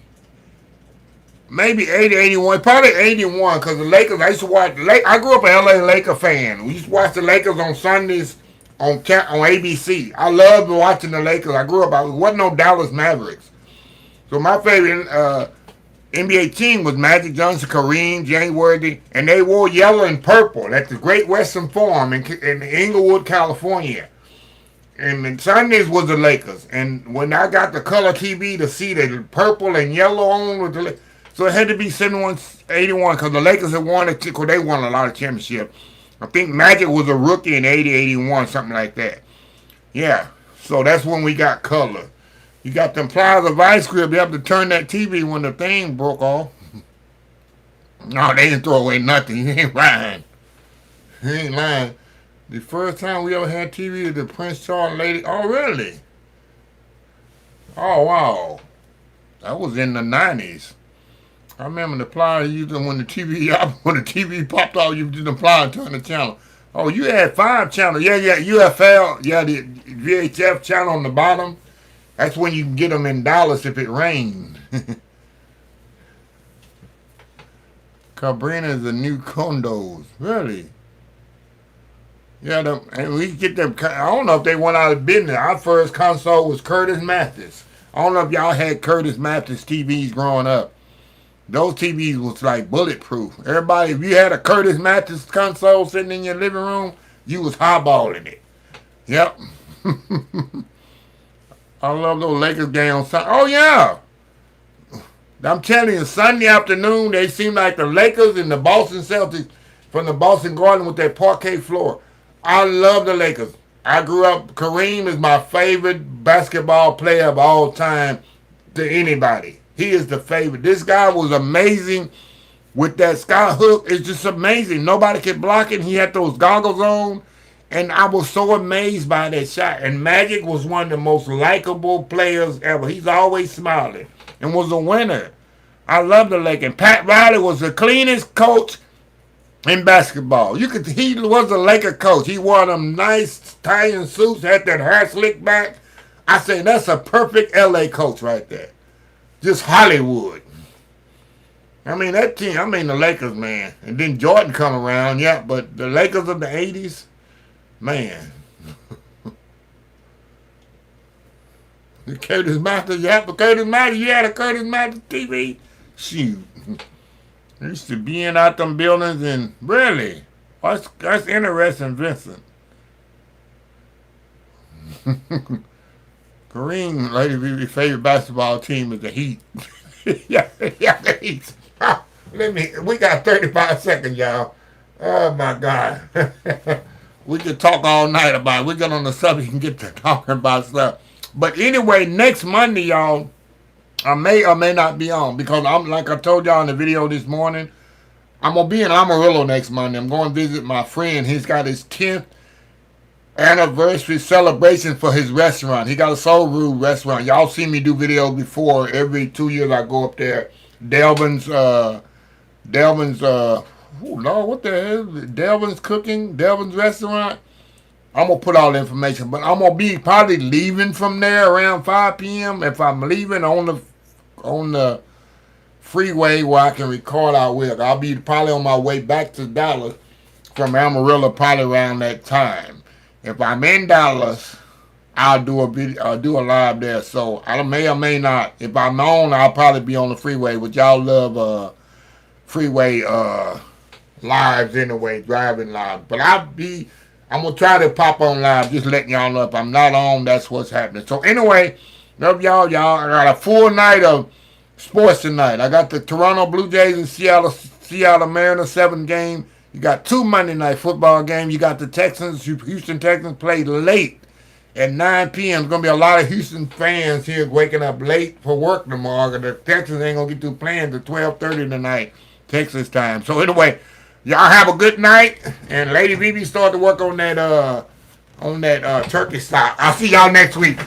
A: Maybe 80, 81. Probably 81 because the Lakers, I used to watch. I grew up an LA Laker fan. We used to watch the Lakers on Sundays on ABC. I loved watching the Lakers. I grew up, I wasn't no Dallas Mavericks. So my favorite NBA team was Magic Johnson, Kareem, James Worthy, and they wore yellow and purple at the Great Western Forum in Inglewood, California. And Sundays was the Lakers. And when I got the color TV to see the purple and yellow on with the so it had to be 71, 81 because the Lakers had won it because they won a lot of championships. I think Magic was a rookie in 80, 81, something like that. Yeah. So that's when we got color. You got them pliers of ice grip. You have to turn that TV when the thing broke off. No, they didn't throw away nothing. He ain't lying. He ain't lying. The first time we ever had TV was the Prince Charles lady. Oh, really? Oh, wow. That was in the 90s. I remember the pliers you used when the TV popped off, you did the plier and turn the channel. Oh, you had 5 channels. Yeah, UFL. Yeah, the VHF channel on the bottom. That's when you can get them in dollars if it rained. Cabrina is the new condos. Really? Yeah, and we get them. I don't know if they went out of business. Our first console was Curtis Mathis. I don't know if y'all had Curtis Mathis TVs growing up. Those TVs was like bulletproof. Everybody, if you had a Curtis Mathis console sitting in your living room, you was highballing it. Yep. I love those Lakers games on Sunday. Oh, yeah. I'm telling you, Sunday afternoon, they seem like the Lakers and the Boston Celtics from the Boston Garden with that parquet floor. I love the Lakers. I grew up, Kareem is my favorite basketball player of all time to anybody. He is the favorite. This guy was amazing with that sky hook. It's just amazing. Nobody could block it. He had those goggles on. And I was so amazed by that shot. And Magic was one of the most likable players ever. He's always smiling and was a winner. I love the Lakers. And Pat Riley was the cleanest coach in basketball. He was a Laker coach. He wore them nice tie-in suits, had that hair slicked back. I say that's a perfect LA coach right there. Just Hollywood. I mean, that team, the Lakers, man. And then Jordan come around, yeah, but the Lakers of the 80s, man. Curtis Mathis, you had a Curtis Mathis TV? Shoot. I used to be in out them buildings and really, that's interesting, Vincent. Kareem, Lady favorite basketball team is the Heat. yeah, the Heat. We got 35 seconds, y'all. Oh my God. We could talk all night about it. We get on the subject and get to talking about stuff. But anyway, next Monday, y'all, I may or may not be on because I'm like I told y'all in the video this morning, I'm gonna be in Amarillo next Monday. I'm going to visit my friend. He's got his 10th anniversary celebration for his restaurant. He got a soul food restaurant. Y'all seen me do videos before. Every 2 years I go up there. Delvin's oh Lord, what the hell? Delvin's Cooking, Delvin's Restaurant. I'm gonna put all the information, but I'm gonna be probably leaving from there around 5 p.m. If I'm leaving on the freeway where I can record, I will. I'll be probably on my way back to Dallas from Amarillo probably around that time. If I'm in Dallas, I'll do a video, I'll do a live there. So I may or may not. If I'm on, I'll probably be on the freeway. But y'all love freeway lives anyway, driving live. But I'm gonna try to pop on live, just letting y'all know if I'm not on, that's what's happening. So anyway, love y'all. I got a full night of sports tonight. I got the Toronto Blue Jays and Seattle Mariners 7th game. You got 2 Monday night football games. You got the Houston Texans play late at 9 p.m. There's going to be a lot of Houston fans here waking up late for work tomorrow. The Texans ain't going to get through playing till 12:30 tonight, Texas time. So anyway, y'all have a good night. And Lady BB started to work on that turkey stock. I'll see y'all next week.